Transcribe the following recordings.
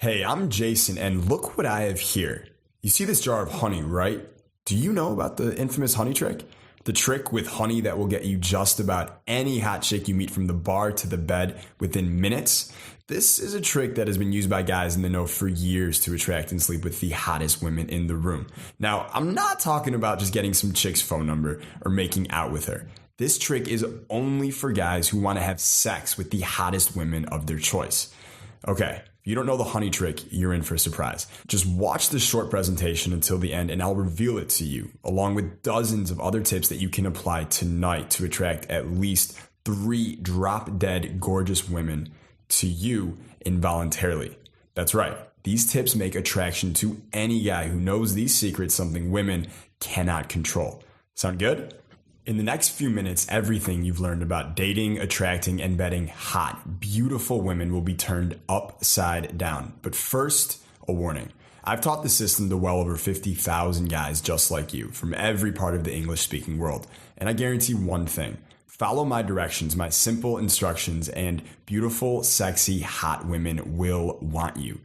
Hey, I'm Jason, and look what I have here. You see this jar of honey, right? Do you know about the infamous honey trick? The trick with honey that will get you just about any hot chick you meet from the bar to the bed within minutes. This is a trick that has been used by guys in the know for years to attract and sleep with the hottest women in the room. Now, I'm not talking about just getting some chick's phone number or making out with her. This trick is only for guys who want to have sex with the hottest women of their choice. Okay, if you don't know the honey trick, you're in for a surprise. Just watch this short presentation until the end and I'll reveal it to you, along with dozens of other tips that you can apply tonight to attract at least 3 drop-dead gorgeous women to you involuntarily. That's right. These tips make attraction to any guy who knows these secrets something women cannot control. Sound good? In the next few minutes, everything you've learned about dating, attracting, and betting hot, beautiful women will be turned upside down. But first, a warning. I've taught the system to well over 50,000 guys just like you from every part of the English-speaking world. And I guarantee one thing. Follow my directions, my simple instructions, and beautiful, sexy, hot women will want you.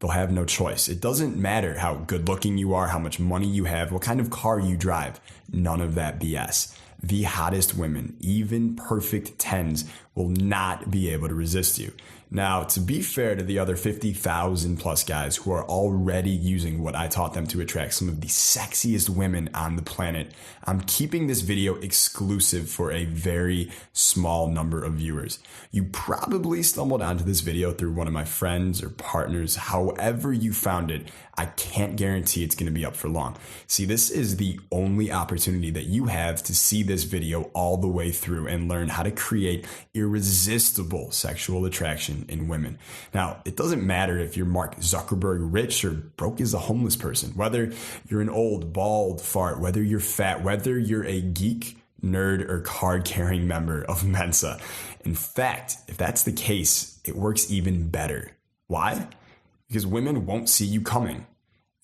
They'll have no choice. It doesn't matter how good looking you are, how much money you have, what kind of car you drive. None of that BS. The hottest women, even perfect 10s, will not be able to resist you. Now, to be fair to the other 50,000 plus guys who are already using what I taught them to attract some of the sexiest women on the planet, I'm keeping this video exclusive for a very small number of viewers. You probably stumbled onto this video through one of my friends or partners. However you found it, I can't guarantee it's going to be up for long. See, this is the only opportunity that you have to see this video all the way through and learn how to create irresistible sexual attraction in women. Now, it doesn't matter if you're Mark Zuckerberg rich or broke as a homeless person, whether you're an old, bald fart, whether you're fat, whether you're a geek, nerd, or card-carrying member of Mensa. In fact, if that's the case, it works even better. Why? Because women won't see you coming.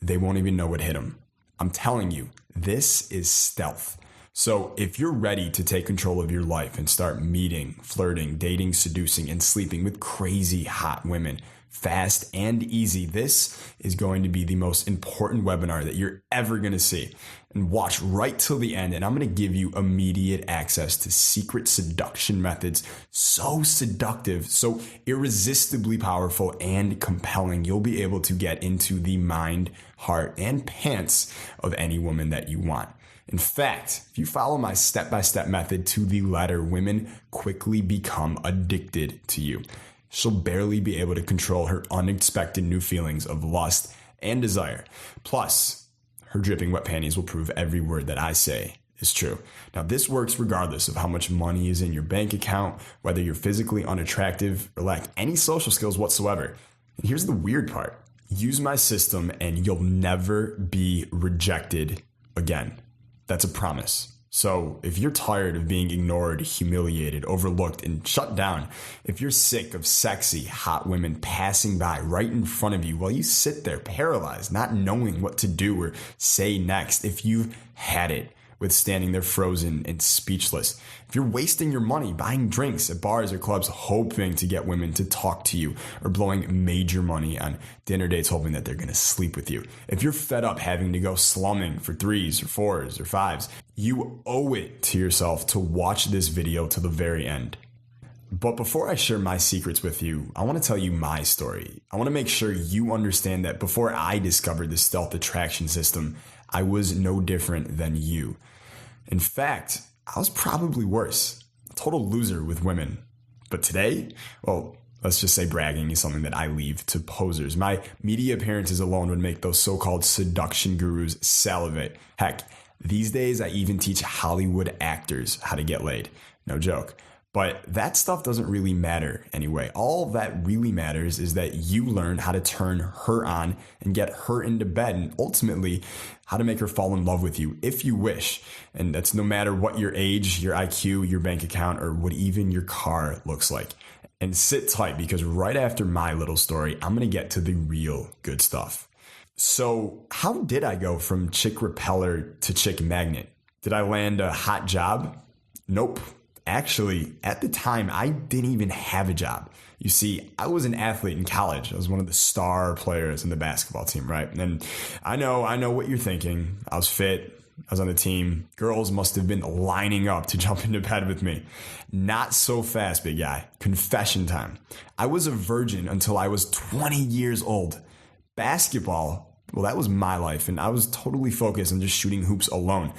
They won't even know what hit them. I'm telling you, this is stealth. So if you're ready to take control of your life and start meeting, flirting, dating, seducing, and sleeping with crazy hot women, fast and easy, this is going to be the most important webinar that you're ever going to see. And watch right till the end, and I'm going to give you immediate access to secret seduction methods so seductive, so irresistibly powerful and compelling, you'll be able to get into the mind, heart, and pants of any woman that you want. In fact, if you follow my step-by-step method to the letter, women quickly become addicted to you. She'll barely be able to control her unexpected new feelings of lust and desire. Plus, her dripping wet panties will prove every word that I say is true. Now, this works regardless of how much money is in your bank account, whether you're physically unattractive or lack any social skills whatsoever. And here's the weird part. Use my system and you'll never be rejected again. That's a promise. So if you're tired of being ignored, humiliated, overlooked, and shut down, if you're sick of sexy, hot women passing by right in front of you while you sit there paralyzed, not knowing what to do or say next, if you've had it with standing there frozen and speechless, if you're wasting your money buying drinks at bars or clubs hoping to get women to talk to you or blowing major money on dinner dates hoping that they're going to sleep with you, if you're fed up having to go slumming for 3s or 4s or 5s, you owe it to yourself to watch this video to the very end. But before I share my secrets with you, I want to tell you my story. I want to make sure you understand that before I discovered the stealth attraction system, I was no different than you. In fact, I was probably worse. A total loser with women. But today, well, let's just say bragging is something that I leave to posers. My media appearances alone would make those so-called seduction gurus salivate. Heck, these days I even teach Hollywood actors how to get laid. No joke. But that stuff doesn't really matter anyway. All that really matters is that you learn how to turn her on and get her into bed, and ultimately how to make her fall in love with you if you wish. And that's no matter what your age, your IQ, your bank account, or what even your car looks like. And sit tight, because right after my little story, I'm going to get to the real good stuff. So how did I go from chick repeller to chick magnet? Did I land a hot job? Nope. Actually, at the time, I didn't even have a job. You see, I was an athlete in college. I was one of the star players in the basketball team, right? And I know what you're thinking. I was fit. I was on the team. Girls must have been lining up to jump into bed with me. Not so fast, big guy. Confession time. I was a virgin until I was 20 years old. Basketball, well, that was my life, and I was totally focused on just shooting hoops alone.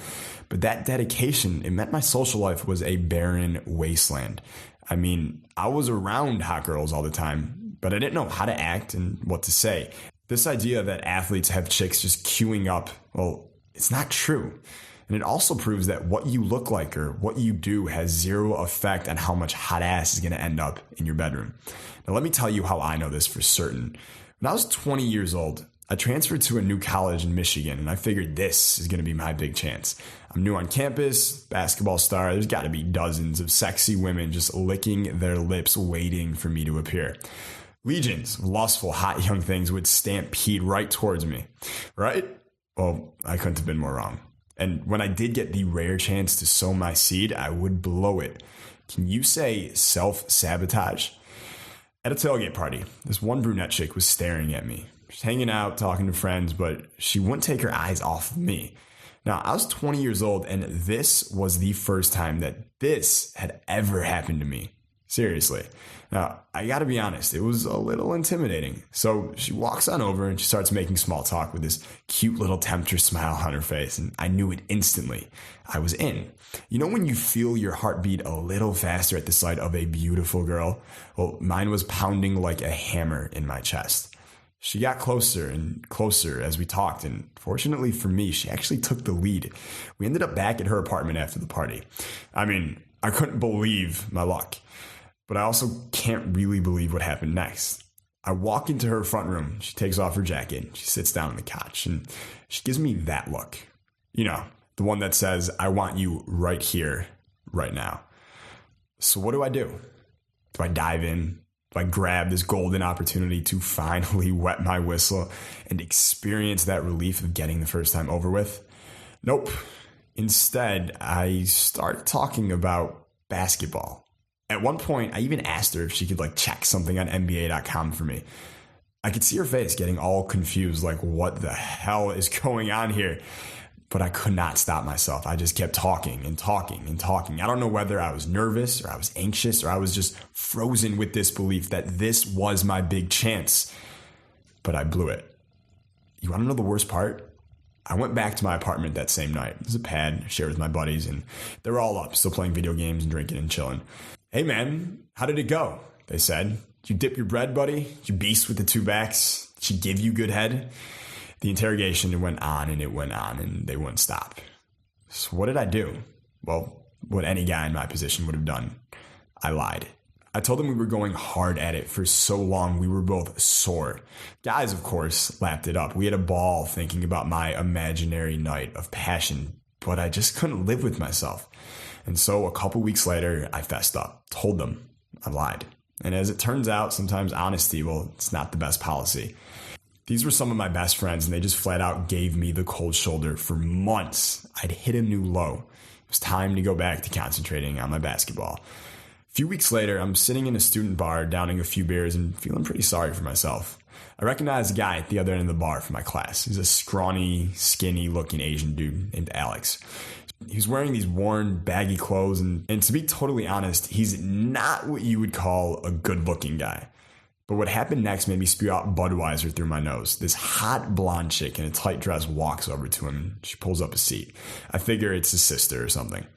But that dedication, it meant my social life was a barren wasteland. I mean, I was around hot girls all the time, but I didn't know how to act and what to say. This idea that athletes have chicks just queuing up, well, it's not true. And it also proves that what you look like or what you do has zero effect on how much hot ass is going to end up in your bedroom. Now, let me tell you how I know this for certain. When I was 20 years old, I transferred to a new college in Michigan, and I figured this is going to be my big chance. I'm new on campus, basketball star. There's got to be dozens of sexy women just licking their lips waiting for me to appear. Legions of lustful, hot young things would stampede right towards me, right? Well, I couldn't have been more wrong. And when I did get the rare chance to sow my seed, I would blow it. Can you say self-sabotage? At a tailgate party, this one brunette chick was staring at me. She's hanging out, talking to friends, but she wouldn't take her eyes off of me. Now, I was 20 years old, and this was the first time that this had ever happened to me. Seriously. Now, I gotta be honest, it was a little intimidating. So she walks on over and she starts making small talk with this cute little tempter smile on her face, and I knew it instantly. I was in. You know when you feel your heart beat a little faster at the sight of a beautiful girl? Well, mine was pounding like a hammer in my chest. She got closer and closer as we talked, and fortunately for me, she actually took the lead. We ended up back at her apartment after the party. I mean, I couldn't believe my luck, but I also can't really believe what happened next. I walk into her front room. She takes off her jacket. She sits down on the couch, and she gives me that look. You know, the one that says, I want you right here, right now. So what do? Do I dive in? Do I grab this golden opportunity to finally wet my whistle and experience that relief of getting the first time over with? Nope. Instead, I start talking about basketball. At one point, I even asked her if she could check something on NBA.com for me. I could see her face getting all confused, like what the hell is going on here? But I could not stop myself. I just kept talking and talking and talking. I don't know whether I was nervous or I was anxious or I was just frozen with this belief that this was my big chance. But I blew it. You want to know the worst part? I went back to my apartment that same night. There's a pad shared with my buddies, and they were all up, still playing video games and drinking and chilling. Hey man, how did it go? They said. Did you dip your bread, buddy? Did you beast with the two backs? Did she give you good head? The interrogation, it went on and it went on, and they wouldn't stop. So what did I do? Well, what any guy in my position would have done. I lied. I told them we were going hard at it for so long we were both sore. Guys, of course, lapped it up. We had a ball thinking about my imaginary night of passion, but I just couldn't live with myself. And so a couple weeks later, I fessed up, told them I lied. And as it turns out, sometimes honesty, well, it's not the best policy. These were some of my best friends, and they just flat out gave me the cold shoulder for months. I'd hit a new low. It was time to go back to concentrating on my basketball. A few weeks later, I'm sitting in a student bar, downing a few beers and feeling pretty sorry for myself. I recognize a guy at the other end of the bar from my class. He's a scrawny, skinny-looking Asian dude named Alex. He was wearing these worn, baggy clothes, and to be totally honest, he's not what you would call a good-looking guy. But what happened next made me spew out Budweiser through my nose. This hot blonde chick in a tight dress walks over to him. She pulls up a seat. I figure it's his sister or something.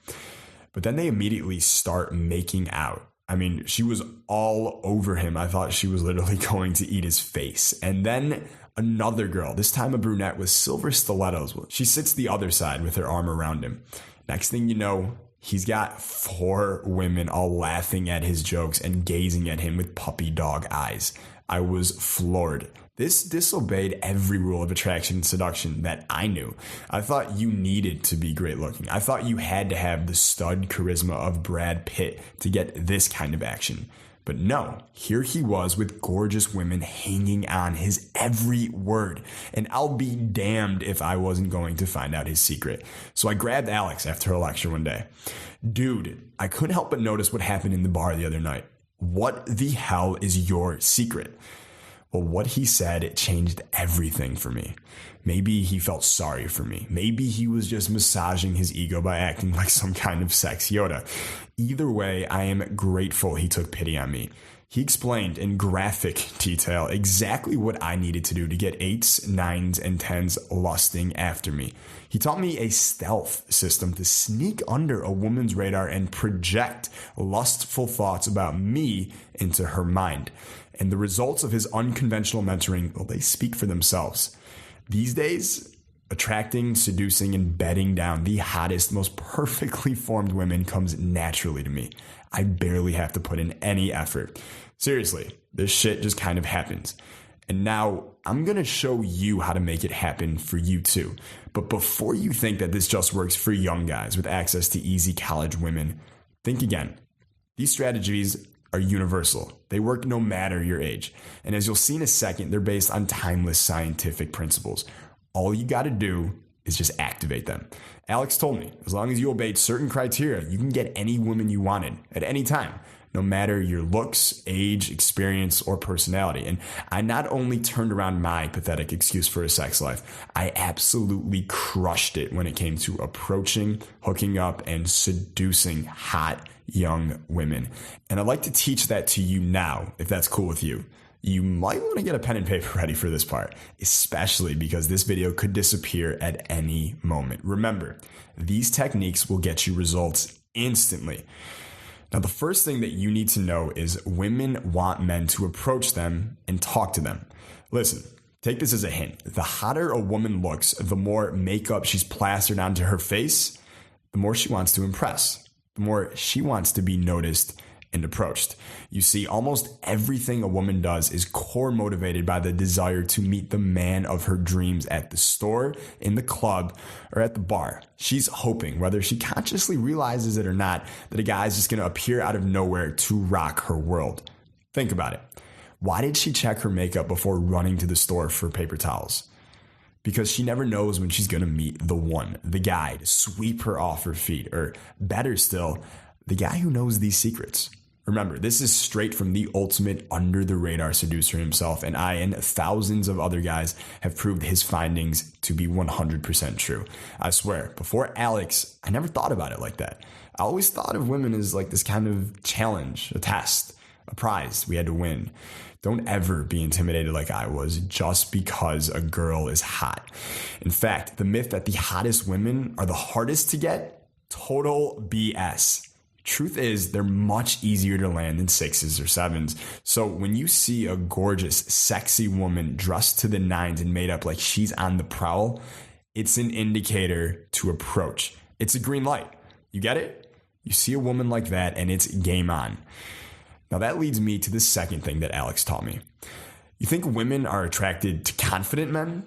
But then they immediately start making out. I mean, she was all over him. I thought she was literally going to eat his face. And then another girl, this time a brunette with silver stilettos. She sits the other side with her arm around him. Next thing you know, he's got 4 women all laughing at his jokes and gazing at him with puppy dog eyes. I was floored. This disobeyed every rule of attraction and seduction that I knew. I thought you needed to be great looking. I thought you had to have the stud charisma of Brad Pitt to get this kind of action. But no, here he was with gorgeous women hanging on his every word. And I'll be damned if I wasn't going to find out his secret. So I grabbed Alex after a lecture one day. Dude, I couldn't help but notice what happened in the bar the other night. What the hell is your secret? Well, what he said, it changed everything for me. Maybe he felt sorry for me. Maybe he was just massaging his ego by acting like some kind of sex Yoda. Either way, I am grateful he took pity on me. He explained in graphic detail exactly what I needed to do to get 8s, 9s, and 10s lusting after me. He taught me a stealth system to sneak under a woman's radar and project lustful thoughts about me into her mind. And the results of his unconventional mentoring, well, they speak for themselves. These days, attracting, seducing, and bedding down the hottest, most perfectly formed women comes naturally to me. I barely have to put in any effort. Seriously, this shit just kind of happens. And now I'm going to show you how to make it happen for you too. But before you think that this just works for young guys with access to easy college women, think again. These strategies are universal. They work no matter your age. And as you'll see in a second, they're based on timeless scientific principles. All you got to do is just activate them. Alex told me, as long as you obeyed certain criteria, you can get any woman you wanted at any time, no matter your looks, age, experience, or personality. And I not only turned around my pathetic excuse for a sex life, I absolutely crushed it when it came to approaching, hooking up, and seducing hot young women. And I'd like to teach that to you now, if that's cool with you. You might want to get a pen and paper ready for this part, especially because this video could disappear at any moment. Remember, these techniques will get you results instantly. Now, the first thing that you need to know is women want men to approach them and talk to them. Listen, take this as a hint. The hotter a woman looks, the more makeup she's plastered onto her face, the more she wants to impress, the more she wants to be noticed and approached. You see, almost everything a woman does is core motivated by the desire to meet the man of her dreams at the store, in the club, or at the bar. She's hoping, whether she consciously realizes it or not, that a guy is just going to appear out of nowhere to rock her world. Think about it. Why did she check her makeup before running to the store for paper towels? Because she never knows when she's going to meet the one, the guy to sweep her off her feet, or better still, the guy who knows these secrets. Remember, this is straight from the ultimate under-the-radar seducer himself, and I and thousands of other guys have proved his findings to be 100% true. I swear, before Alex, I never thought about it like that. I always thought of women as like this kind of challenge, a test, a prize we had to win. Don't ever be intimidated like I was just because a girl is hot. In fact, the myth that the hottest women are the hardest to get, total BS. Truth is, they're much easier to land than 6s or 7s. So when you see a gorgeous, sexy woman dressed to the nines and made up like she's on the prowl, it's an indicator to approach. It's a green light. You get it? You see a woman like that and it's game on. Now that leads me to the second thing that Alex taught me. You think women are attracted to confident men?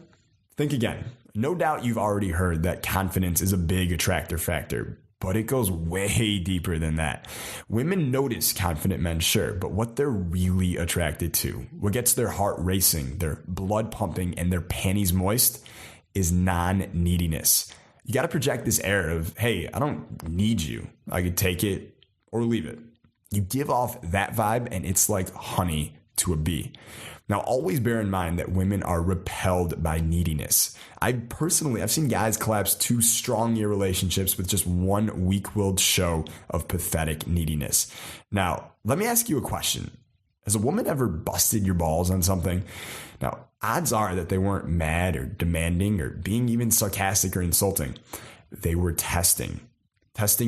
Think again. No doubt you've already heard that confidence is a big attractor factor, but it goes way deeper than that. Women notice confident men, sure, but what they're really attracted to, what gets their heart racing, their blood pumping, and their panties moist is non-neediness. You got to project this air of, hey, I don't need you. I could take it or leave it. You give off that vibe and it's like honey to a bee. Now, always bear in mind that women are repelled by neediness. I've seen guys collapse 2 strong-year relationships with just one weak-willed show of pathetic neediness. Now, let me ask you a question. Has a woman ever busted your balls on something? Now, odds are that they weren't mad or demanding or being even sarcastic or insulting. They were testing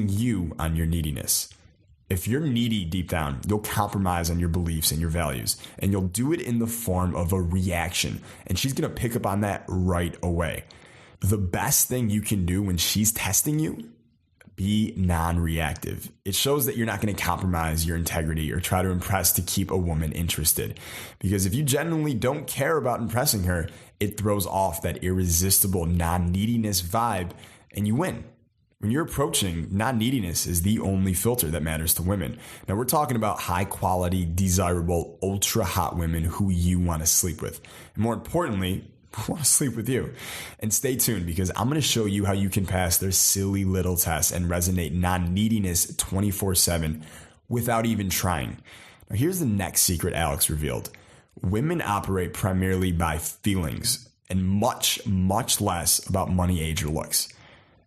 you on your neediness. If you're needy deep down, you'll compromise on your beliefs and your values, and you'll do it in the form of a reaction, and she's going to pick up on that right away. The best thing you can do when she's testing you, be non-reactive. It shows that you're not going to compromise your integrity or try to impress to keep a woman interested. Because if you genuinely don't care about impressing her, it throws off that irresistible non-neediness vibe, and you win. When you're approaching, non-neediness is the only filter that matters to women. Now, we're talking about high-quality, desirable, ultra-hot women who you want to sleep with. And more importantly, who want to sleep with you. And stay tuned, because I'm going to show you how you can pass their silly little tests and resonate non-neediness 24/7 without even trying. Now, here's the next secret Alex revealed. Women operate primarily by feelings and much, much less about money, age, or looks.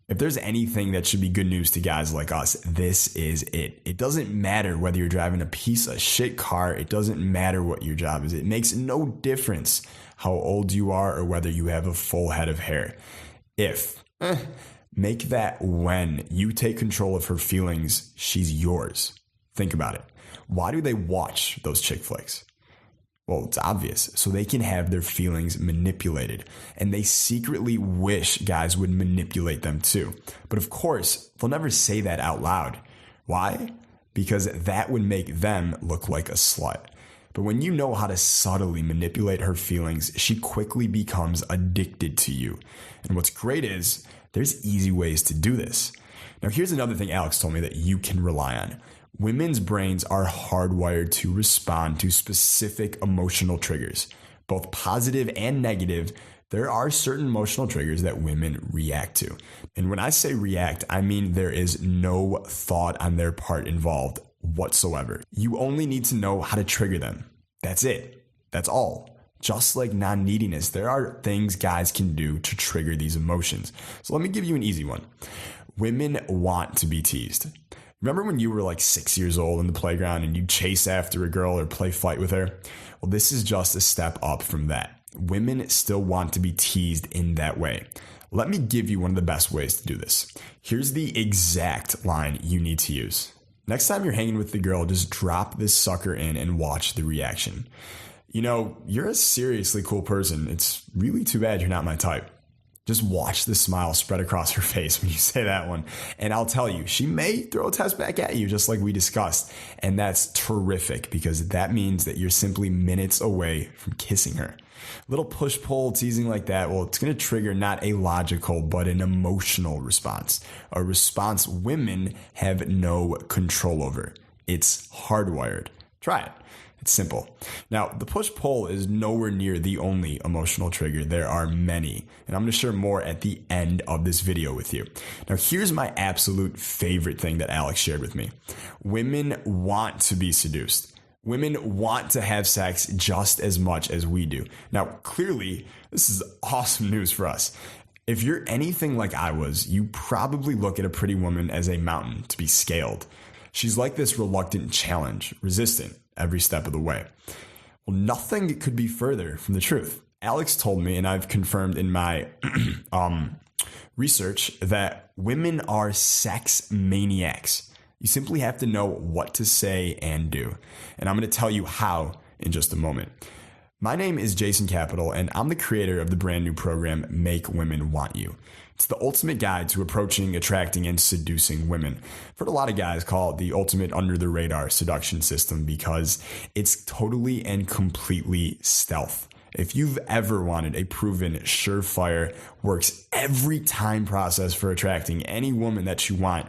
If there's anything that should be good news to guys like us, this is it. It doesn't matter whether you're driving a piece of shit car. It doesn't matter what your job is. It makes no difference how old you are or whether you have a full head of hair. Make that when you take control of her feelings, she's yours. Think about it. Why do they watch those chick flicks? Well, it's obvious. So they can have their feelings manipulated. And they secretly wish guys would manipulate them too. But of course, they'll never say that out loud. Why? Because that would make them look like a slut. But when you know how to subtly manipulate her feelings, she quickly becomes addicted to you. And what's great is there's easy ways to do this. Now, here's another thing Alex told me that you can rely on. Women's brains are hardwired to respond to specific emotional triggers, both positive and negative. There are certain emotional triggers that women react to. And when I say react, I mean there is no thought on their part involved whatsoever. You only need to know how to trigger them. That's it. That's all. Just like non-neediness, there are things guys can do to trigger these emotions. So let me give you an easy one. Women want to be teased. Remember when you were like 6 years old in the playground and you'd chase after a girl or play fight with her? Well, this is just a step up from that. Women still want to be teased in that way. Let me give you one of the best ways to do this. Here's the exact line you need to use. Next time you're hanging with the girl, just drop this sucker in and watch the reaction. You know, you're a seriously cool person. It's really too bad you're not my type. Just watch the smile spread across her face when you say that one. And I'll tell you, she may throw a test back at you just like we discussed. And that's terrific because that means that you're simply minutes away from kissing her. Little push-pull teasing like that, well, it's going to trigger not a logical but an emotional response. A response women have no control over. It's hardwired. Try it. It's simple. Now, the push-pull is nowhere near the only emotional trigger. There are many, and I'm going to share more at the end of this video with you. Now, here's my absolute favorite thing that Alex shared with me. Women want to be seduced. Women want to have sex just as much as we do. Now, clearly, this is awesome news for us. If you're anything like I was, you probably look at a pretty woman as a mountain to be scaled. She's like this reluctant challenge, resistant every step of the way. Well, nothing could be further from the truth. Alex told me, and I've confirmed in my research, that women are sex maniacs. You simply have to know what to say and do. And I'm going to tell you how in just a moment. My name is Jason Capital, and I'm the creator of the brand new program, Make Women Want You. It's the ultimate guide to approaching, attracting, and seducing women. I've heard a lot of guys call it the ultimate under-the-radar seduction system because it's totally and completely stealth. If you've ever wanted a proven, surefire, works every time process for attracting any woman that you want,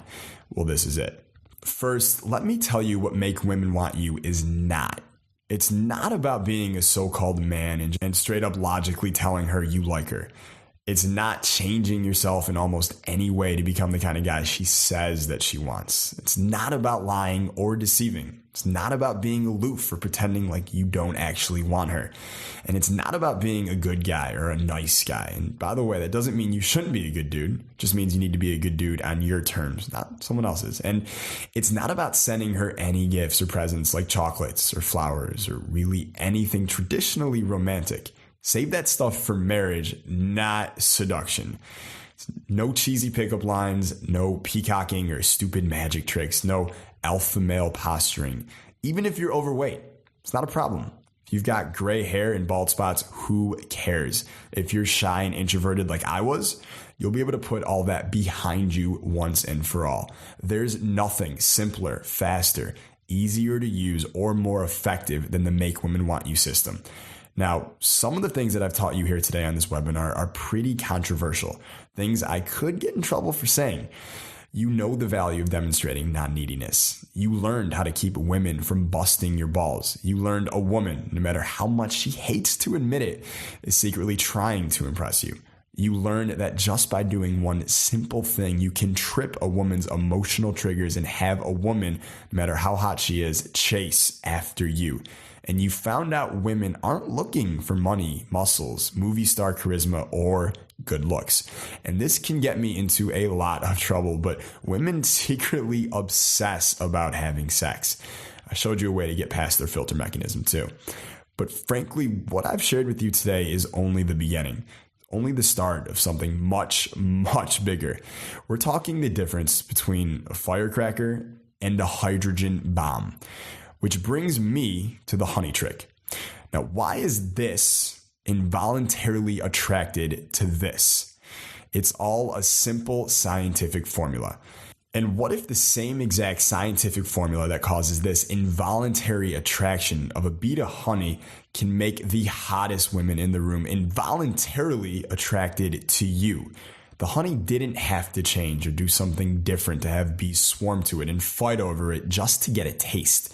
well, this is it. First, let me tell you what Make Women Want You is not. It's not about being a so-called man and straight up logically telling her you like her. It's not changing yourself in almost any way to become the kind of guy she says that she wants. It's not about lying or deceiving. It's not about being aloof or pretending like you don't actually want her. And it's not about being a good guy or a nice guy. And by the way, that doesn't mean you shouldn't be a good dude. It just means you need to be a good dude on your terms, not someone else's. And it's not about sending her any gifts or presents like chocolates or flowers or really anything traditionally romantic. Save that stuff for marriage, not seduction. No cheesy pickup lines, no peacocking or stupid magic tricks, no alpha male posturing. Even if you're overweight, it's not a problem. If you've got gray hair and bald spots, who cares? If you're shy and introverted like I was, you'll be able to put all that behind you once and for all. There's nothing simpler, faster, easier to use, or more effective than the Make Women Want You system. Now, some of the things that I've taught you here today on this webinar are pretty controversial, things I could get in trouble for saying. You know the value of demonstrating non-neediness. You learned how to keep women from busting your balls. You learned a woman, no matter how much she hates to admit it, is secretly trying to impress you. You learn that just by doing one simple thing, you can trip a woman's emotional triggers and have a woman, no matter how hot she is, chase after you. And you found out women aren't looking for money, muscles, movie star charisma, or good looks. And this can get me into a lot of trouble, but women secretly obsess about having sex. I showed you a way to get past their filter mechanism too. But frankly, what I've shared with you today is only the beginning. Only the start of something much, much bigger. We're talking the difference between a firecracker and a hydrogen bomb, which brings me to the honey trick. Now, why is this involuntarily attracted to this? It's all a simple scientific formula. And what if the same exact scientific formula that causes this involuntary attraction of a bee to honey can make the hottest women in the room involuntarily attracted to you? The honey didn't have to change or do something different to have bees swarm to it and fight over it just to get a taste.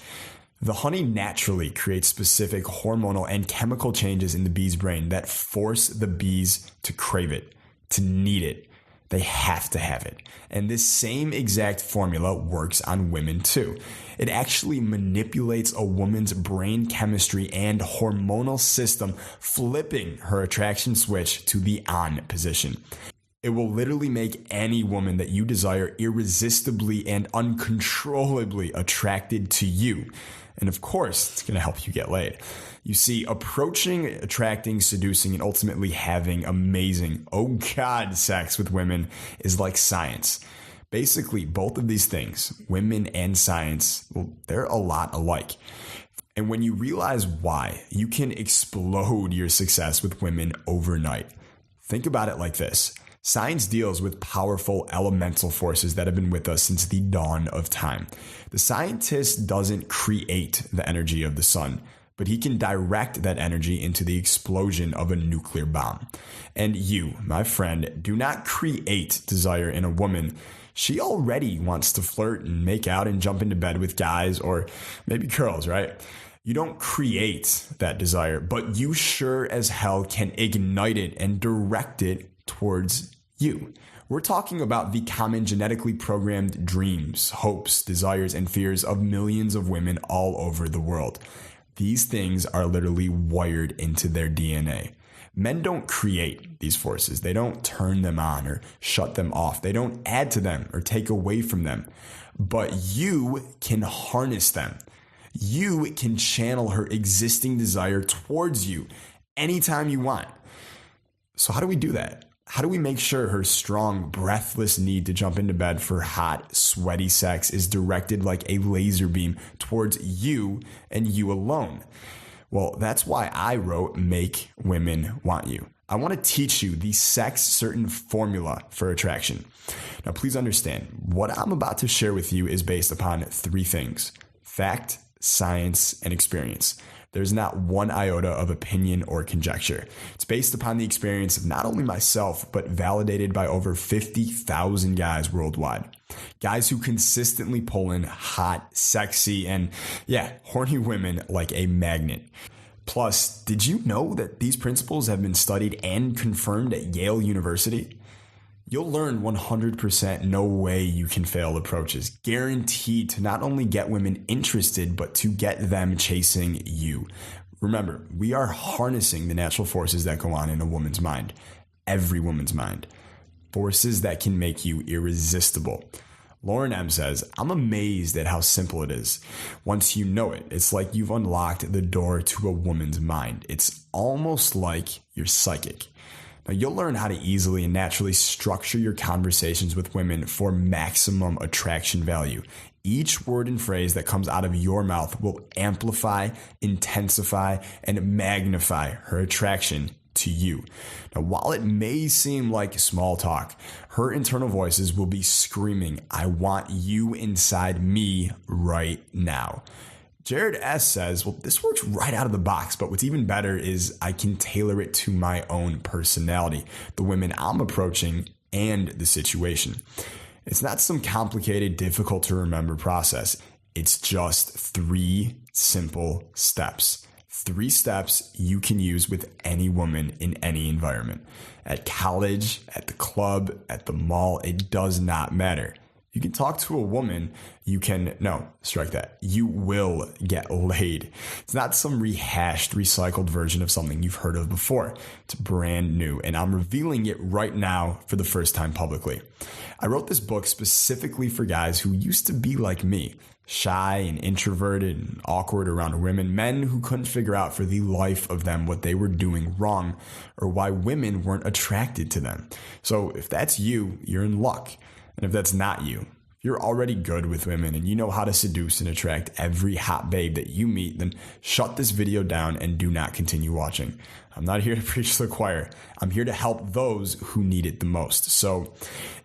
The honey naturally creates specific hormonal and chemical changes in the bee's brain that force the bees to crave it, to need it. They have to have it. And this same exact formula works on women too. It actually manipulates a woman's brain chemistry and hormonal system, flipping her attraction switch to the on position. It will literally make any woman that you desire irresistibly and uncontrollably attracted to you. And of course, it's going to help you get laid. You see, approaching, attracting, seducing, and ultimately having amazing, oh God, sex with women is like science. Basically, both of these things, women and science, well, they're a lot alike. And when you realize why, you can explode your success with women overnight. Think about it like this. Science deals with powerful elemental forces that have been with us since the dawn of time. The scientist doesn't create the energy of the sun, but he can direct that energy into the explosion of a nuclear bomb. And you, my friend, do not create desire in a woman. She already wants to flirt and make out and jump into bed with guys or maybe girls, right? You don't create that desire, but you sure as hell can ignite it and direct it towards you. We're talking about the common genetically programmed dreams, hopes, desires, and fears of millions of women all over the world. These things are literally wired into their DNA. Men don't create these forces. They don't turn them on or shut them off. They don't add to them or take away from them. But you can harness them. You can channel her existing desire towards you anytime you want. So how do we do that? How do we make sure her strong, breathless need to jump into bed for hot, sweaty sex is directed like a laser beam towards you and you alone? Well, that's why I wrote Make Women Want You. I want to teach you the sex certain formula for attraction. Now, please understand, what I'm about to share with you is based upon three things: fact, science, and experience. There's not one iota of opinion or conjecture. It's based upon the experience of not only myself, but validated by over 50,000 guys worldwide. Guys who consistently pull in hot, sexy, and horny women like a magnet. Plus, did you know that these principles have been studied and confirmed at Yale University? You'll learn 100% no way you can fail approaches, guaranteed to not only get women interested, but to get them chasing you. Remember, we are harnessing the natural forces that go on in a woman's mind, every woman's mind, forces that can make you irresistible. Lauren M. says, I'm amazed at how simple it is. Once you know it, it's like you've unlocked the door to a woman's mind. It's almost like you're psychic. Now, you'll learn how to easily and naturally structure your conversations with women for maximum attraction value. Each word and phrase that comes out of your mouth will amplify, intensify, and magnify her attraction to you. Now, while it may seem like small talk, her internal voices will be screaming, I want you inside me right now. Jared S. says, well, this works right out of the box, but what's even better is I can tailor it to my own personality, the women I'm approaching, and the situation. It's not some complicated, difficult to remember process. It's just 3 simple steps. 3 steps you can use with any woman in any environment. At college, at the club, at the mall, it does not matter. You can talk to a woman, you will get laid. It's not some rehashed, recycled version of something you've heard of before. It's brand new, and I'm revealing it right now for the first time publicly. I wrote this book specifically for guys who used to be like me, shy and introverted and awkward around women, men who couldn't figure out for the life of them what they were doing wrong or why women weren't attracted to them. So if that's you, you're in luck. And if that's not you, if you're already good with women and you know how to seduce and attract every hot babe that you meet, then shut this video down and do not continue watching. I'm not here to preach to the choir. I'm here to help those who need it the most. So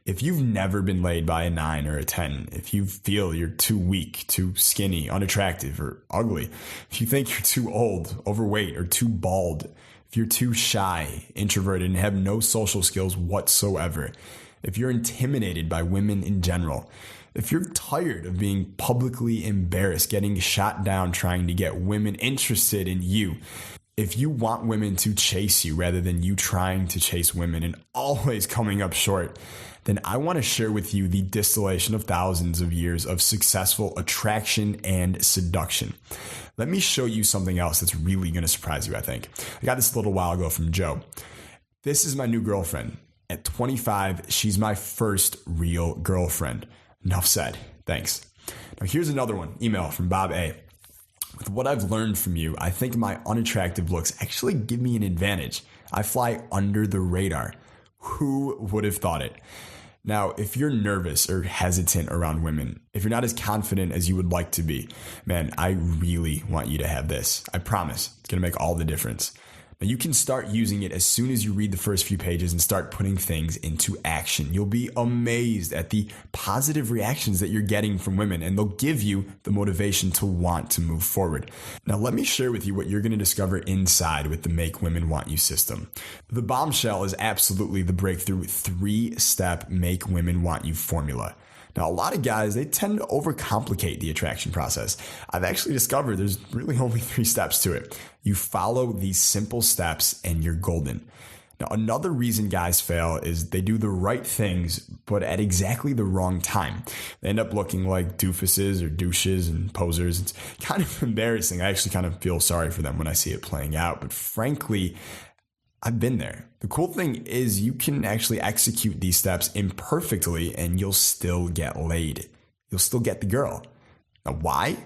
if you've never been laid by a 9 or a 10, if you feel you're too weak, too skinny, unattractive, or ugly, if you think you're too old, overweight, or too bald, if you're too shy, introverted, and have no social skills whatsoever, if you're intimidated by women in general, if you're tired of being publicly embarrassed, getting shot down trying to get women interested in you, if you want women to chase you rather than you trying to chase women and always coming up short, then I want to share with you the distillation of thousands of years of successful attraction and seduction. Let me show you something else that's really going to surprise you, I think. I got this a little while ago from Joe. This is my new girlfriend. At 25, she's my first real girlfriend. Enough said. Thanks. Now here's another one. Email from Bob A. With what I've learned from you, I think my unattractive looks actually give me an advantage. I fly under the radar. Who would have thought it? Now, if you're nervous or hesitant around women, if you're not as confident as you would like to be, man, I really want you to have this. I promise it's going to make all the difference. Now, you can start using it as soon as you read the first few pages and start putting things into action. You'll be amazed at the positive reactions that you're getting from women, and they'll give you the motivation to want to move forward. Now, let me share with you what you're going to discover inside with the Make Women Want You system. The bombshell is absolutely the breakthrough 3-step Make Women Want You formula. Now, a lot of guys, they tend to overcomplicate the attraction process. I've actually discovered there's really only 3 steps to it. You follow these simple steps and you're golden. Now, another reason guys fail is they do the right things, but at exactly the wrong time. They end up looking like doofuses or douches and posers. It's kind of embarrassing. I actually kind of feel sorry for them when I see it playing out, but frankly, I've been there. The cool thing is you can actually execute these steps imperfectly and you'll still get laid. You'll still get the girl. Now, why?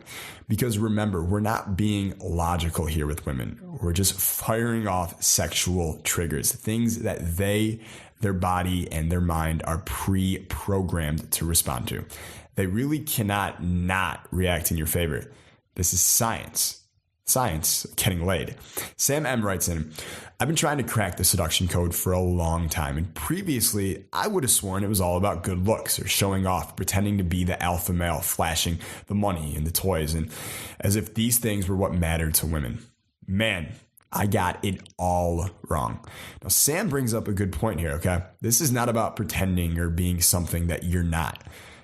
Because remember, we're not being logical here with women. We're just firing off sexual triggers, things that their body and their mind are pre-programmed to respond to. They really cannot not react in your favor. This is science. Science of getting laid. Sam M writes in, I've been trying to crack the seduction code for a long time, and previously I would have sworn it was all about good looks or showing off, pretending to be the alpha male, flashing the money and the toys, and as if these things were what mattered to women. Man, I got it all wrong. Now, Sam brings up a good point here, okay? This is not about pretending or being something that you're not.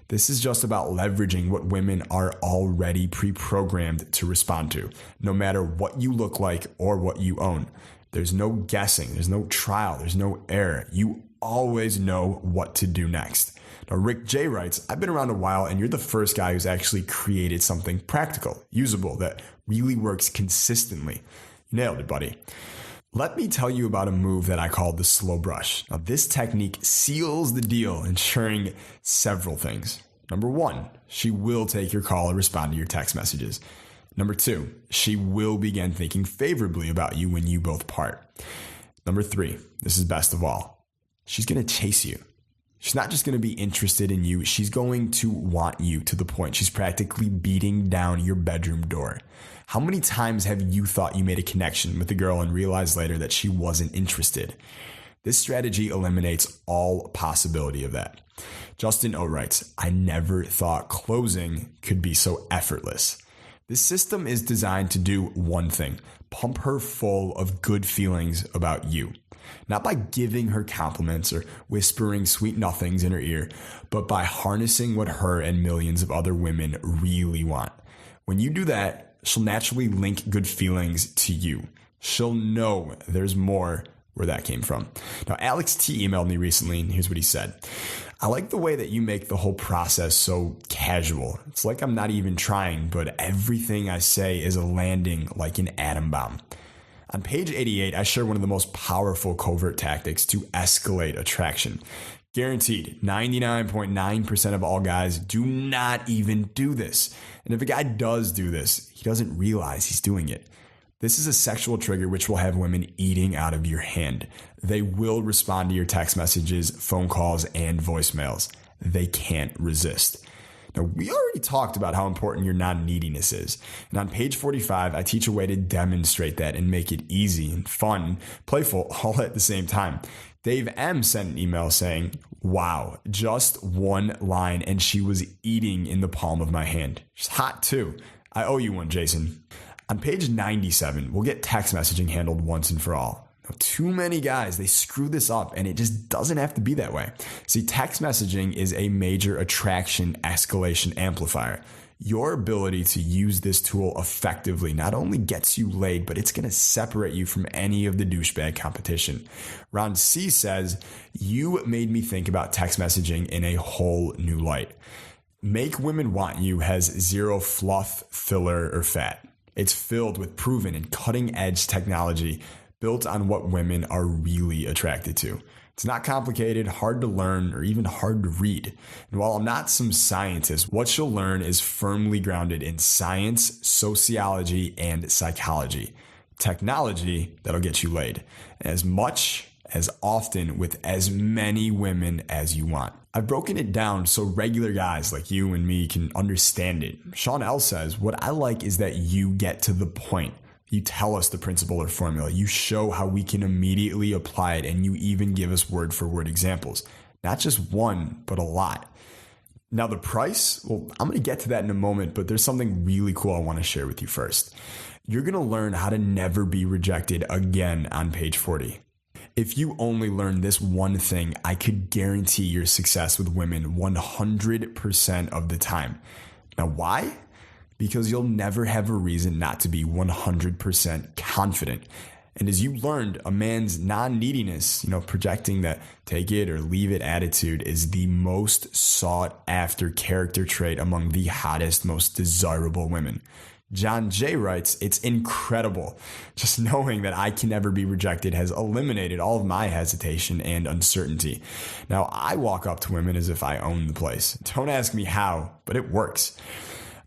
This is just about leveraging what women are already pre-programmed to respond to, no matter what you look like or what you own. There's no guessing, there's no trial, there's no error. You always know what to do next. Now, Rick J writes, I've been around a while and you're the first guy who's actually created something practical, usable, that really works consistently. You nailed it, buddy. Let me tell you about a move that I call the slow brush. Now, this technique seals the deal, ensuring several things. Number 1, she will take your call or respond to your text messages. Number 2, she will begin thinking favorably about you when you both part. Number 3, this is best of all, she's going to chase you. She's not just going to be interested in you, she's going to want you to the point she's practically beating down your bedroom door. How many times have you thought you made a connection with a girl and realized later that she wasn't interested? This strategy eliminates all possibility of that. Justin O writes, I never thought closing could be so effortless. This system is designed to do one thing: pump her full of good feelings about you. Not by giving her compliments or whispering sweet nothings in her ear, but by harnessing what her and millions of other women really want. When you do that, she'll naturally link good feelings to you. She'll know there's more where that came from. Now, Alex T emailed me recently, and here's what he said. I like the way that you make the whole process so casual. It's like I'm not even trying, but everything I say is landing like an atom bomb. On page 88, I share one of the most powerful covert tactics to escalate attraction. Guaranteed, 99.9% of all guys do not even do this. And if a guy does do this, he doesn't realize he's doing it. This is a sexual trigger which will have women eating out of your hand. They will respond to your text messages, phone calls, and voicemails. They can't resist. Now, we already talked about how important your non-neediness is. And on page 45, I teach a way to demonstrate that and make it easy and fun and playful all at the same time. Dave M sent an email saying, wow, just one line and she was eating in the palm of my hand. She's hot too. I owe you one, Jason. On page 97, we'll get text messaging handled once and for all. Now, too many guys, they screw this up, and it just doesn't have to be that way. See, text messaging is a major attraction escalation amplifier. Your ability to use this tool effectively not only gets you laid, but it's going to separate you from any of the douchebag competition. Ron C says, you made me think about text messaging in a whole new light. Make Women Want You has zero fluff, filler, or fat. It's filled with proven and cutting-edge technology built on what women are really attracted to. It's not complicated, hard to learn, or even hard to read. And while I'm not some scientist, what you'll learn is firmly grounded in science, sociology, and psychology. Technology that'll get you laid. As much, as often, with as many women as you want. I've broken it down so regular guys like you and me can understand it. Sean L says, what I like is that you get to the point. You tell us the principle or formula. You show how we can immediately apply it, and you even give us word-for-word examples. Not just one, but a lot. Now the price, well, I'm going to get to that in a moment, but there's something really cool I want to share with you first. You're going to learn how to never be rejected again on page 40. If you only learn this one thing, I could guarantee your success with women 100% of the time. Now, why? Because you'll never have a reason not to be 100% confident. And as you learned, a man's non-neediness, projecting that take it or leave it attitude is the most sought after character trait among the hottest, most desirable women. John J writes, it's incredible. Just knowing that I can never be rejected has eliminated all of my hesitation and uncertainty. Now, I walk up to women as if I own the place. Don't ask me how, but it works.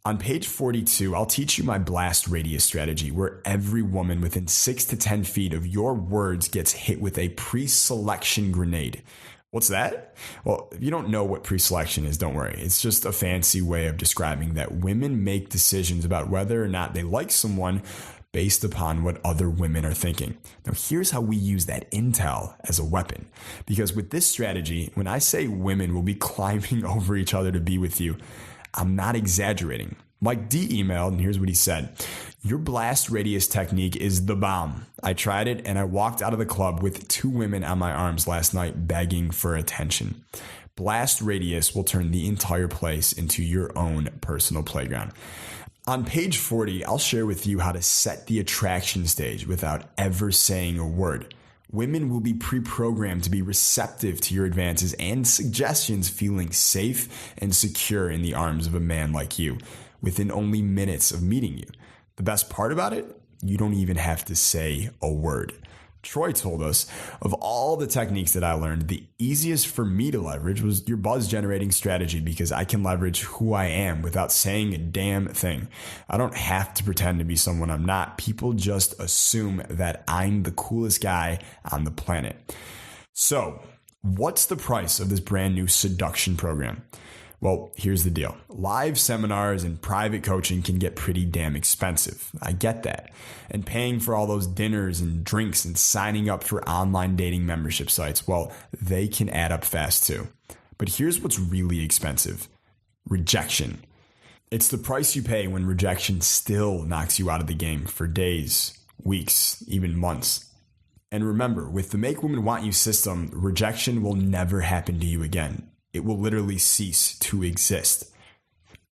On page 42, I'll teach you my blast radius strategy, where every woman within 6 to 10 feet of your words gets hit with a pre-selection grenade. What's that? Well, if you don't know what pre-selection is, don't worry. It's just a fancy way of describing that women make decisions about whether or not they like someone based upon what other women are thinking. Now, here's how we use that intel as a weapon. Because with this strategy, when I say women will be climbing over each other to be with you, I'm not exaggerating. Mike D emailed, and here's what he said. Your blast radius technique is the bomb. I tried it, and I walked out of the club with 2 women on my arms last night begging for attention. Blast radius will turn the entire place into your own personal playground. On page 40, I'll share with you how to set the attraction stage without ever saying a word. Women will be pre-programmed to be receptive to your advances and suggestions, feeling safe and secure in the arms of a man like you within only minutes of meeting you. The best part about it, you don't even have to say a word. Troy told us, of all the techniques that I learned, the easiest for me to leverage was your buzz generating strategy, because I can leverage who I am without saying a damn thing. I don't have to pretend to be someone I'm not. People just assume that I'm the coolest guy on the planet. So, what's the price of this brand new seduction program? Well, here's the deal. Live seminars and private coaching can get pretty damn expensive. I get that. And paying for all those dinners and drinks and signing up for online dating membership sites, well, they can add up fast too. But here's what's really expensive. Rejection. It's the price you pay when rejection still knocks you out of the game for days, weeks, even months. And remember, with the Make Women Want You system, rejection will never happen to you again. It will literally cease to exist.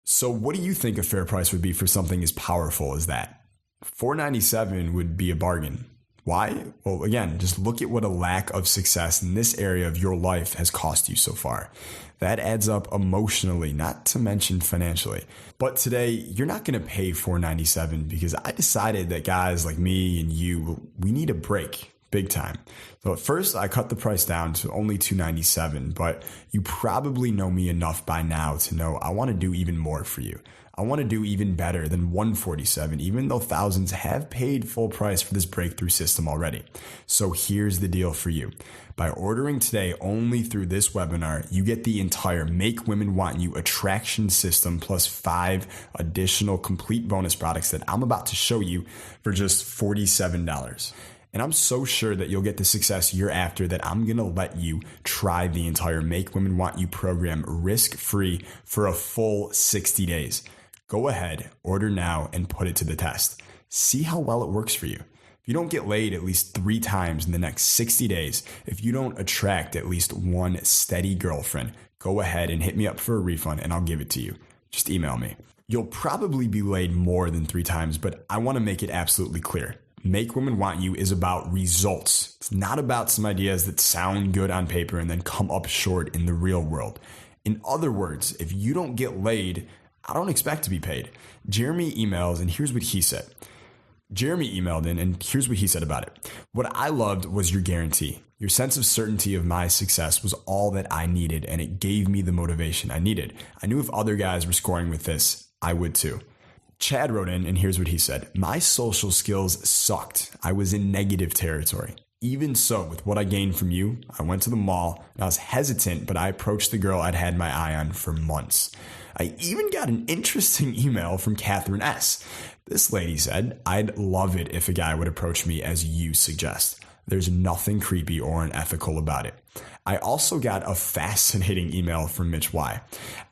So what do you think a fair price would be for something as powerful as that? $497 would be a bargain. Why? Well, again, just look at what a lack of success in this area of your life has cost you so far. That adds up emotionally, not to mention financially. But today, you're not going to pay $497 because I decided that guys like me and you, we need a break. Big time. So at first I cut the price down to only $297, but you probably know me enough by now to know I want to do even more for you. I want to do even better than $147, even though thousands have paid full price for this breakthrough system already. So here's the deal for you. By ordering today only through this webinar, you get the entire Make Women Want You attraction system plus 5 additional complete bonus products that I'm about to show you for just $47. And I'm so sure that you'll get the success you're after that I'm going to let you try the entire Make Women Want You program risk-free for a full 60 days. Go ahead, order now, and put it to the test. See how well it works for you. If you don't get laid at least 3 times in the next 60 days, if you don't attract at least one steady girlfriend, go ahead and hit me up for a refund and I'll give it to you. Just email me. You'll probably be laid more than 3 times, but I want to make it absolutely clear. Make Women Want You is about results. It's not about some ideas that sound good on paper and then come up short in the real world. In other words, if you don't get laid, I don't expect to be paid. Jeremy emails, and here's what he said. Jeremy emailed in, and here's what he said about it. What I loved was your guarantee. Your sense of certainty of my success was all that I needed, and it gave me the motivation I needed. I knew if other guys were scoring with this, I would too. Chad wrote in, and here's what he said. My social skills sucked. I was in negative territory. Even so, with what I gained from you, I went to the mall, and I was hesitant, but I approached the girl I'd had my eye on for months. I even got an interesting email from Catherine S. This lady said, I'd love it if a guy would approach me as you suggest. There's nothing creepy or unethical about it. I also got a fascinating email from Mitch Y.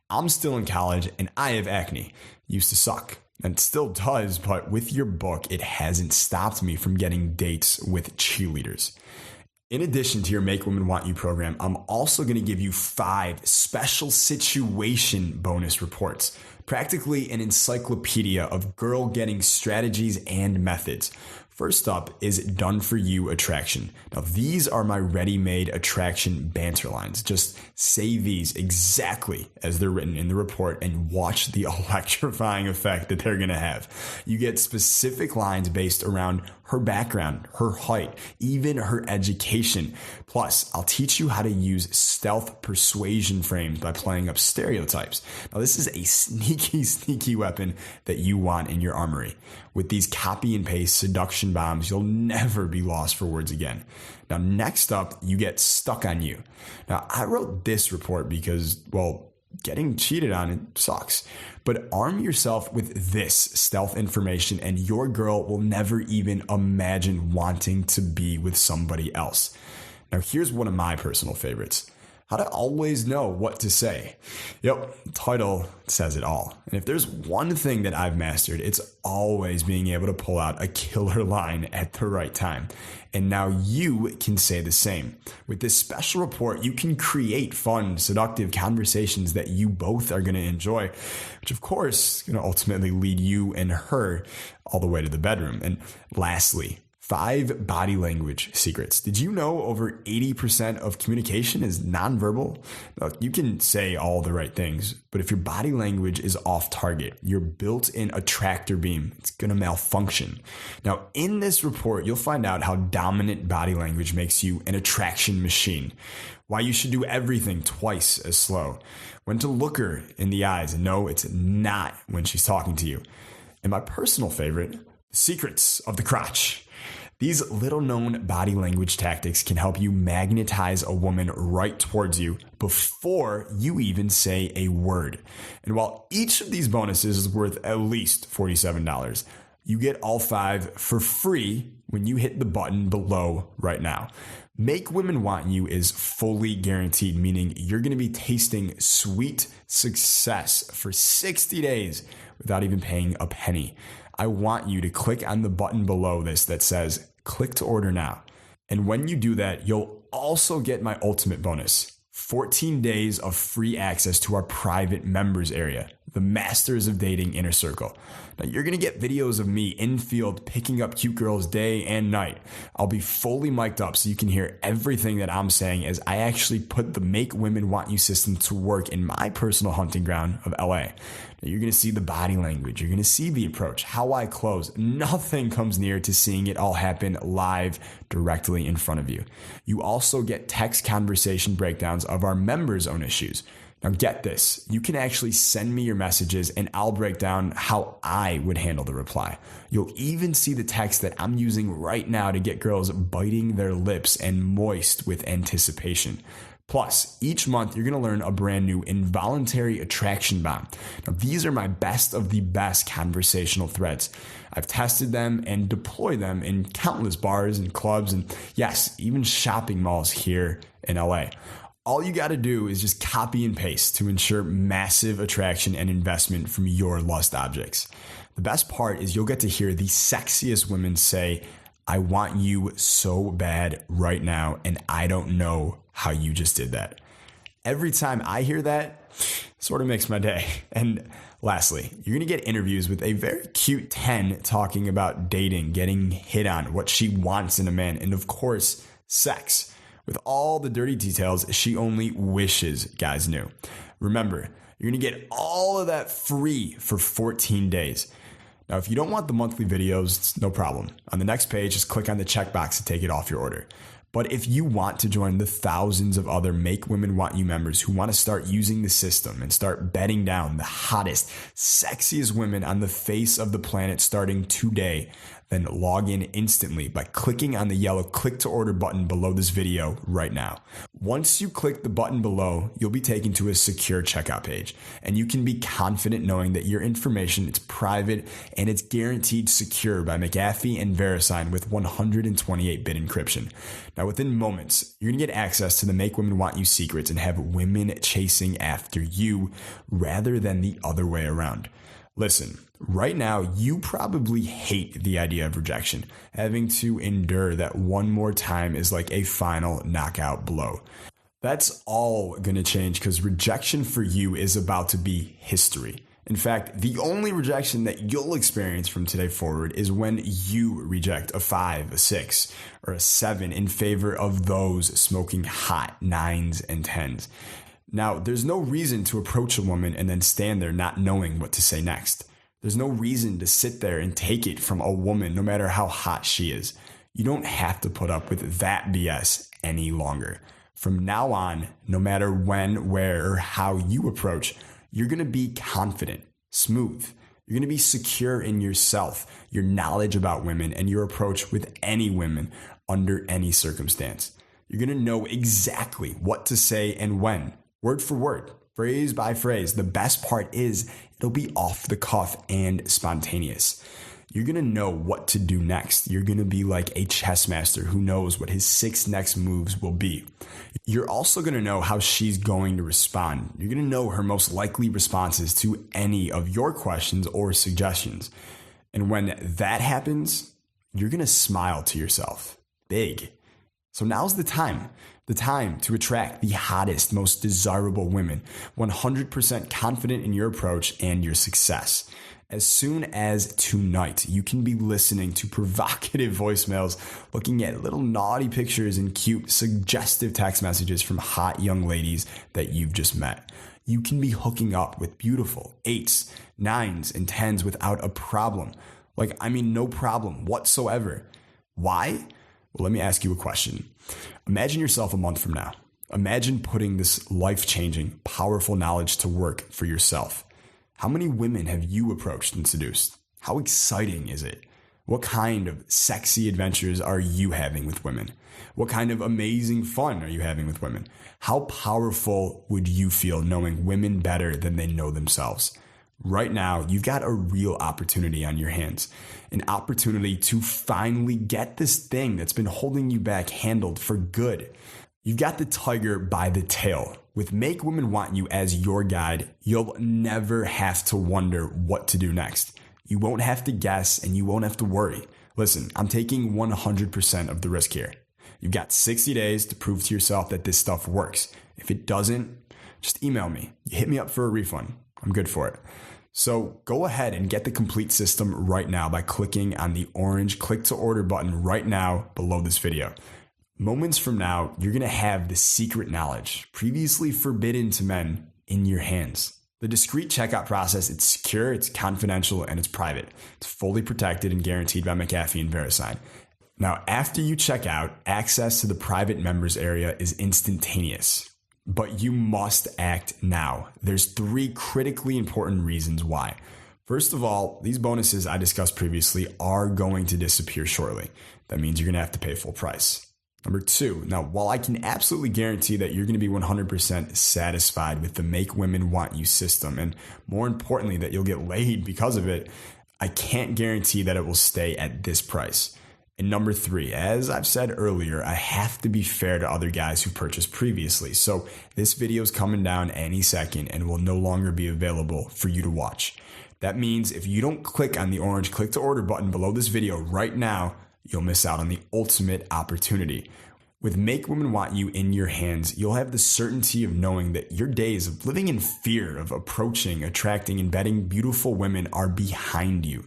I'm still in college, and I have acne. Used to suck. And still does, but with your book, it hasn't stopped me from getting dates with cheerleaders. In addition to your Make Women Want You program, I'm also going to give you 5 special situation bonus reports, practically an encyclopedia of girl getting strategies and methods. First up is Done For You Attraction. Now, these are my ready-made attraction banter lines. Just say these exactly as they're written in the report and watch the electrifying effect that they're going to have. You get specific lines based around her background, her height, even her education. Plus, I'll teach you how to use stealth persuasion frames by playing up stereotypes. Now, this is a sneaky weapon that you want in your armory. With these copy and paste seduction bombs, you'll never be lost for words again. Now, next up, you get Stuck on You. Now, I wrote this report because, well, getting cheated on, it sucks. But arm yourself with this stealth information and your girl will never even imagine wanting to be with somebody else. Now, here's one of my personal favorites. How to always know what to say. Yep, title says it all. And if there's one thing that I've mastered, it's always being able to pull out a killer line at the right time. And now you can say the same. With this special report, you can create fun, seductive conversations that you both are going to enjoy, which of course is going to ultimately lead you and her all the way to the bedroom. And lastly, 5 body language secrets. Did you know over 80% of communication is nonverbal? Look, you can say all the right things, but if your body language is off target, your built-in attractor beam, it's going to malfunction. Now, in this report, you'll find out how dominant body language makes you an attraction machine, why you should do everything twice as slow, when to look her in the eyes and know it's not when she's talking to you. And my personal favorite, the secrets of the crotch. These little-known body language tactics can help you magnetize a woman right towards you before you even say a word. And while each of these bonuses is worth at least $47, you get all 5 for free when you hit the button below right now. Make Women Want You is fully guaranteed, meaning you're going to be tasting sweet success for 60 days without even paying a penny. I want you to click on the button below this that says click to order now. And when you do that, you'll also get my ultimate bonus, 14 days of free access to our private members area, the Masters of Dating Inner Circle. Now, you're going to get videos of me in field picking up cute girls day and night. I'll be fully mic'd up so you can hear everything that I'm saying as I actually put the Make Women Want You system to work in my personal hunting ground of LA. Now, you're going to see the body language. You're going to see the approach, how I close. Nothing comes near to seeing it all happen live directly in front of you. You also get text conversation breakdowns of our members' own issues. Now get this, you can actually send me your messages and I'll break down how I would handle the reply. You'll even see the text that I'm using right now to get girls biting their lips and moist with anticipation. Plus, each month you're going to learn a brand new involuntary attraction bomb. Now these are my best of the best conversational threads. I've tested them and deployed them in countless bars and clubs and yes, even shopping malls here in LA. All you got to do is just copy and paste to ensure massive attraction and investment from your lust objects. The best part is you'll get to hear the sexiest women say, I want you so bad right now, and I don't know how you just did that. Every time I hear that, it sort of makes my day. And lastly, you're going to get interviews with a very cute 10 talking about dating, getting hit on, what she wants in a man, and of course, sex. With all the dirty details she only wishes guys knew. Remember, you're going to get all of that free for 14 days. Now, if you don't want the monthly videos, it's no problem. On the next page, just click on the checkbox to take it off your order. But if you want to join the thousands of other Make Women Want You members who want to start using the system and start bedding down the hottest, sexiest women on the face of the planet starting today, then log in instantly by clicking on the yellow click to order button below this video right now. Once you click the button below, you'll be taken to a secure checkout page, and you can be confident knowing that your information is private and it's guaranteed secure by McAfee and VeriSign with 128-bit encryption. Now, within moments, you're gonna get access to the Make Women Want You secrets and have women chasing after you rather than the other way around. Listen, right now, you probably hate the idea of rejection. Having to endure that one more time is like a final knockout blow. That's all going to change because rejection for you is about to be history. In fact, the only rejection that you'll experience from today forward is when you reject a 5, a 6, or a 7 in favor of those smoking hot 9s and 10s. Now, there's no reason to approach a woman and then stand there not knowing what to say next. There's no reason to sit there and take it from a woman no matter how hot she is. You don't have to put up with that BS any longer. From now on, no matter when, where, or how you approach, you're going to be confident, smooth. You're going to be secure in yourself, your knowledge about women, and your approach with any women under any circumstance. You're going to know exactly what to say and when. Word for word, phrase by phrase. The best part is it'll be off the cuff and spontaneous. You're going to know what to do next. You're going to be like a chess master who knows what his 6 next moves will be. You're also going to know how she's going to respond. You're going to know her most likely responses to any of your questions or suggestions. And when that happens, you're going to smile to yourself. Big. So now's the time to attract the hottest, most desirable women, 100% confident in your approach and your success. As soon as tonight, you can be listening to provocative voicemails, looking at little naughty pictures and cute, suggestive text messages from hot young ladies that you've just met. You can be hooking up with beautiful 8s, 9s, and 10s without a problem. No problem whatsoever. Why? Well, let me ask you a question. Imagine yourself a month from now. Imagine putting this life-changing, powerful knowledge to work for yourself. How many women have you approached and seduced? How exciting is it? What kind of sexy adventures are you having with women? What kind of amazing fun are you having with women? How powerful would you feel knowing women better than they know themselves? Right now, you've got a real opportunity on your hands, an opportunity to finally get this thing that's been holding you back handled for good. You've got the tiger by the tail. With Make Women Want You as your guide, you'll never have to wonder what to do next. You won't have to guess and you won't have to worry. Listen, I'm taking 100% of the risk here. You've got 60 days to prove to yourself that this stuff works. If it doesn't, just email me. You hit me up for a refund. I'm good for it. So go ahead and get the complete system right now by clicking on the orange click to order button right now below this video. Moments from now, you're going to have the secret knowledge previously forbidden to men in your hands. The discreet checkout process, it's secure, it's confidential, and it's private. It's fully protected and guaranteed by McAfee and VeriSign. Now, after you check out, access to the private members area is instantaneous. But you must act now. There's 3 critically important reasons why. First of all, these bonuses I discussed previously are going to disappear shortly. That means you're going to have to pay full price. Number 2, now while I can absolutely guarantee that you're going to be 100% satisfied with the Make Women Want You system, and more importantly that you'll get laid because of it, I can't guarantee that it will stay at this price. And number 3, as I've said earlier, I have to be fair to other guys who purchased previously. So this video is coming down any second and will no longer be available for you to watch. That means if you don't click on the orange click to order button below this video right now, you'll miss out on the ultimate opportunity. With Make Women Want You in your hands, you'll have the certainty of knowing that your days of living in fear of approaching, attracting, and vetting beautiful women are behind you.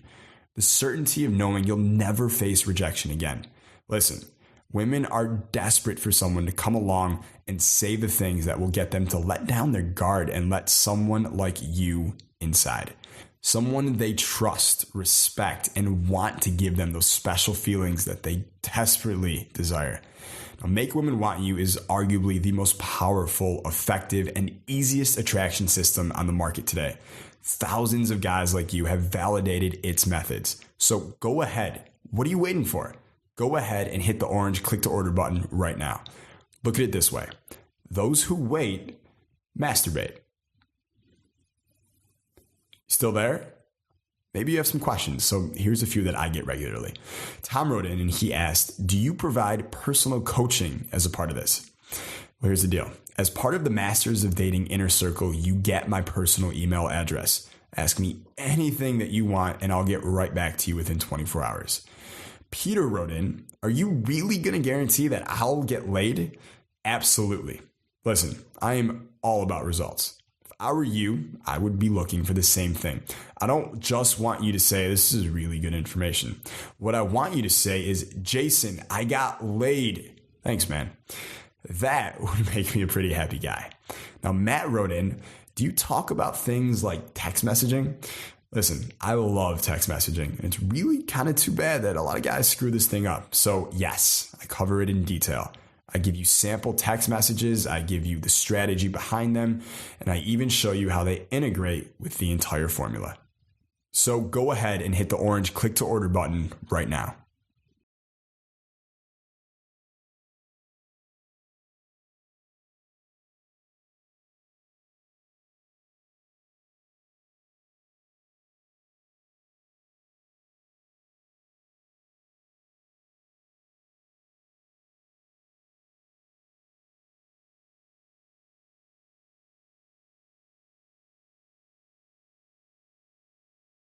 The certainty of knowing you'll never face rejection again. Listen, women are desperate for someone to come along and say the things that will get them to let down their guard and let someone like you inside. Someone they trust, respect, and want to give them those special feelings that they desperately desire. Now, Make Women Want You is arguably the most powerful, effective, and easiest attraction system on the market today. Thousands of guys like you have validated its methods. So go ahead. What are you waiting for? Go ahead and hit the orange click to order button right now. Look at it this way. Those who wait, masturbate. Still there? Maybe you have some questions, so here's a few that I get regularly. Tom wrote in and he asked, do you provide personal coaching as a part of this? Well, here's the deal. As part of the Masters of Dating Inner Circle, you get my personal email address. Ask me anything that you want and I'll get right back to you within 24 hours. Peter wrote in, are you really going to guarantee that I'll get laid? Absolutely. Listen, I am all about results. If I were you, I would be looking for the same thing. I don't just want you to say, this is really good information. What I want you to say is, Jason, I got laid. Thanks, man. That would make me a pretty happy guy. Now, Matt wrote in, do you talk about things like text messaging? Listen, I love text messaging. And it's really kind of too bad that a lot of guys screw this thing up. So yes, I cover it in detail. I give you sample text messages. I give you the strategy behind them. And I even show you how they integrate with the entire formula. So go ahead and hit the orange click to order button right now.